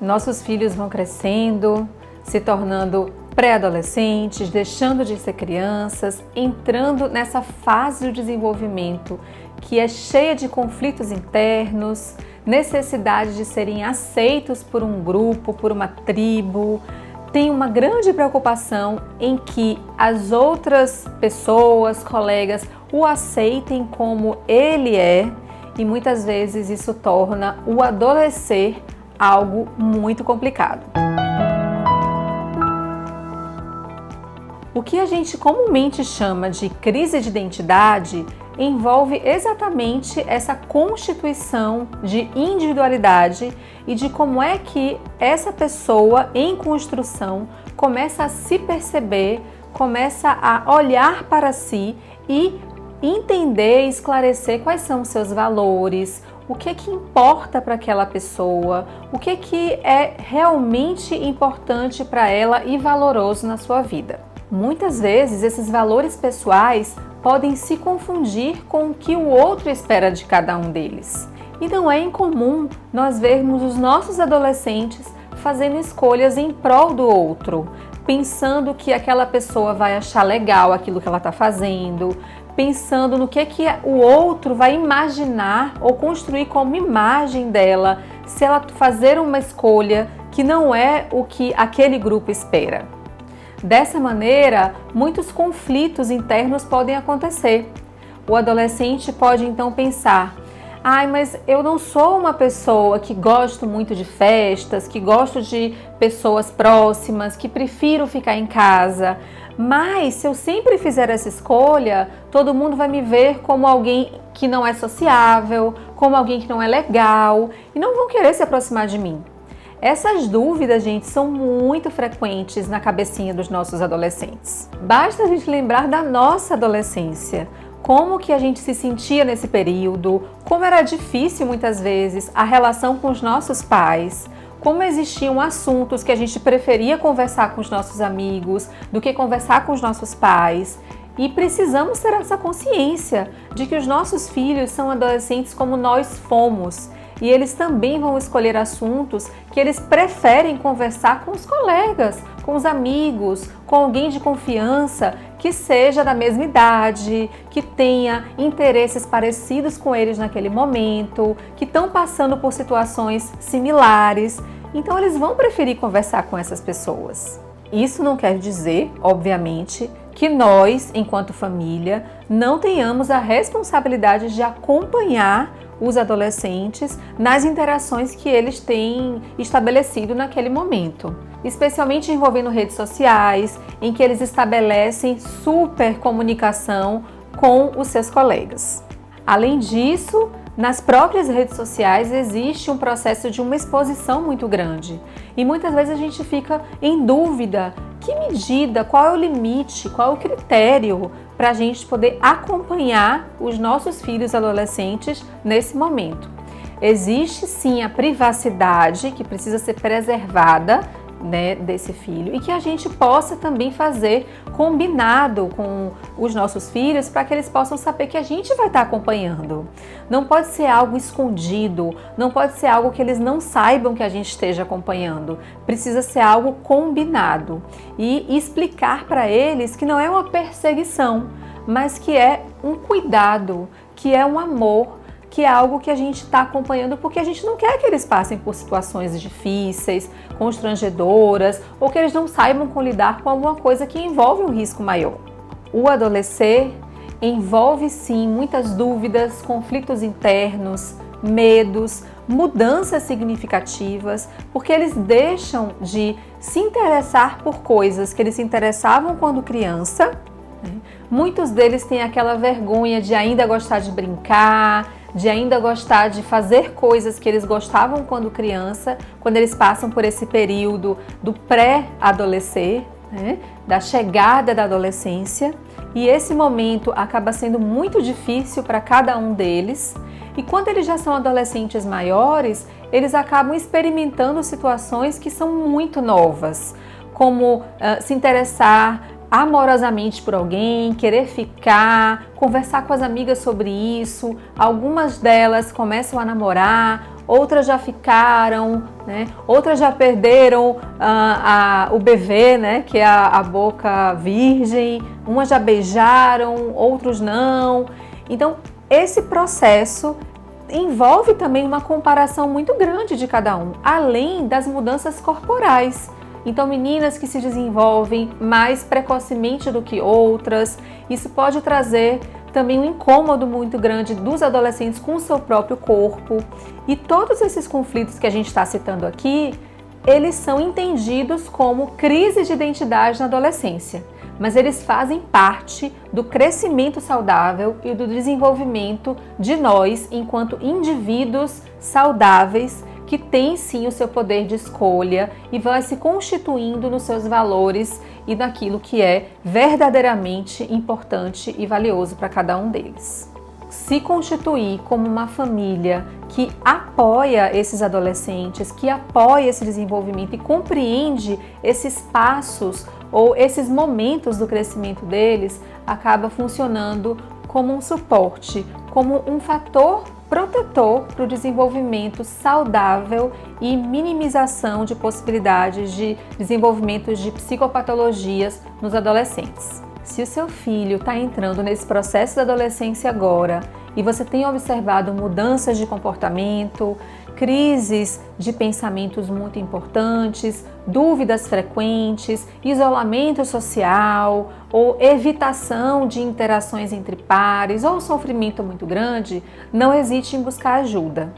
Nossos filhos vão crescendo, se tornando pré-adolescentes, deixando de ser crianças, entrando nessa fase do desenvolvimento que é cheia de conflitos internos, necessidade de serem aceitos por um grupo, por uma tribo. Tem uma grande preocupação em que as outras pessoas, colegas, o aceitem como ele é, e muitas vezes isso torna o adolescer algo muito complicado. O que a gente comumente chama de crise de identidade envolve exatamente essa constituição de individualidade e de como é que essa pessoa em construção começa a se perceber, começa a olhar para si e entender e esclarecer quais são os seus valores, o que importa para aquela pessoa, o que é realmente importante para ela e valoroso na sua vida. Muitas vezes esses valores pessoais podem se confundir com o que o outro espera de cada um deles. E não é incomum nós vermos os nossos adolescentes fazendo escolhas em prol do outro, pensando que aquela pessoa vai achar legal aquilo que ela está fazendo, pensando no que o outro vai imaginar ou construir como imagem dela se ela fazer uma escolha que não é o que aquele grupo espera. Dessa maneira, muitos conflitos internos podem acontecer. O adolescente pode então pensar: mas eu não sou uma pessoa que gosto muito de festas, que gosto de pessoas próximas, que prefiro ficar em casa. Mas se eu sempre fizer essa escolha, todo mundo vai me ver como alguém que não é sociável, como alguém que não é legal e não vão querer se aproximar de mim. Essas dúvidas, gente, são muito frequentes na cabecinha dos nossos adolescentes. Basta a gente lembrar da nossa adolescência, como que a gente se sentia nesse período, como era difícil muitas vezes a relação com os nossos pais, como existiam assuntos que a gente preferia conversar com os nossos amigos do que conversar com os nossos pais. E precisamos ter essa consciência de que os nossos filhos são adolescentes como nós fomos. E eles também vão escolher assuntos que eles preferem conversar com os colegas, com os amigos, com alguém de confiança que seja da mesma idade, que tenha interesses parecidos com eles naquele momento, que estão passando por situações similares. Então eles vão preferir conversar com essas pessoas. Isso não quer dizer, obviamente, que nós, enquanto família, não tenhamos a responsabilidade de acompanhar os adolescentes nas interações que eles têm estabelecido naquele momento, especialmente envolvendo redes sociais, em que eles estabelecem super comunicação com os seus colegas. Além disso, nas próprias redes sociais existe um processo de uma exposição muito grande e muitas vezes a gente fica em dúvida: que medida, qual é o limite, qual é o critério para a gente poder acompanhar os nossos filhos adolescentes nesse momento. Existe sim a privacidade que precisa ser preservada, né, desse filho, e que a gente possa também fazer combinado com os nossos filhos para que eles possam saber que a gente vai estar acompanhando. Não pode ser algo escondido, não pode ser algo que eles não saibam que a gente esteja acompanhando. Precisa ser algo combinado e explicar para eles que não é uma perseguição, mas que é um cuidado, que é um amor, que é algo que a gente está acompanhando porque a gente não quer que eles passem por situações difíceis, constrangedoras, ou que eles não saibam como lidar com alguma coisa que envolve um risco maior. O adolescer envolve sim muitas dúvidas, conflitos internos, medos, mudanças significativas, porque eles deixam de se interessar por coisas que eles se interessavam quando criança. Muitos deles têm aquela vergonha de ainda gostar de brincar, de ainda gostar de fazer coisas que eles gostavam quando criança, quando eles passam por esse período do pré-adolescer, né, da chegada da adolescência. E esse momento acaba sendo muito difícil para cada um deles. E quando eles já são adolescentes maiores, eles acabam experimentando situações que são muito novas, como se interessar amorosamente por alguém, querer ficar, conversar com as amigas sobre isso. Algumas delas começam a namorar, outras já ficaram, né? Outras já perderam o bebê, né? Que é a boca virgem, umas já beijaram, outros não. Então, esse processo envolve também uma comparação muito grande de cada um, além das mudanças corporais. Então, meninas que se desenvolvem mais precocemente do que outras, isso pode trazer também um incômodo muito grande dos adolescentes com o seu próprio corpo. E todos esses conflitos que a gente está citando aqui, eles são entendidos como crise de identidade na adolescência, mas eles fazem parte do crescimento saudável e do desenvolvimento de nós enquanto indivíduos saudáveis que têm sim o seu poder de escolha e vai se constituindo nos seus valores e naquilo que é verdadeiramente importante e valioso para cada um deles. Se constituir como uma família que apoia esses adolescentes, que apoia esse desenvolvimento e compreende esses passos ou esses momentos do crescimento deles, acaba funcionando como um suporte, como um fator protetor para o desenvolvimento saudável e minimização de possibilidades de desenvolvimento de psicopatologias nos adolescentes. Se o seu filho está entrando nesse processo da adolescência agora e você tem observado mudanças de comportamento, crises de pensamentos muito importantes, dúvidas frequentes, isolamento social ou evitação de interações entre pares ou sofrimento muito grande, não hesite em buscar ajuda.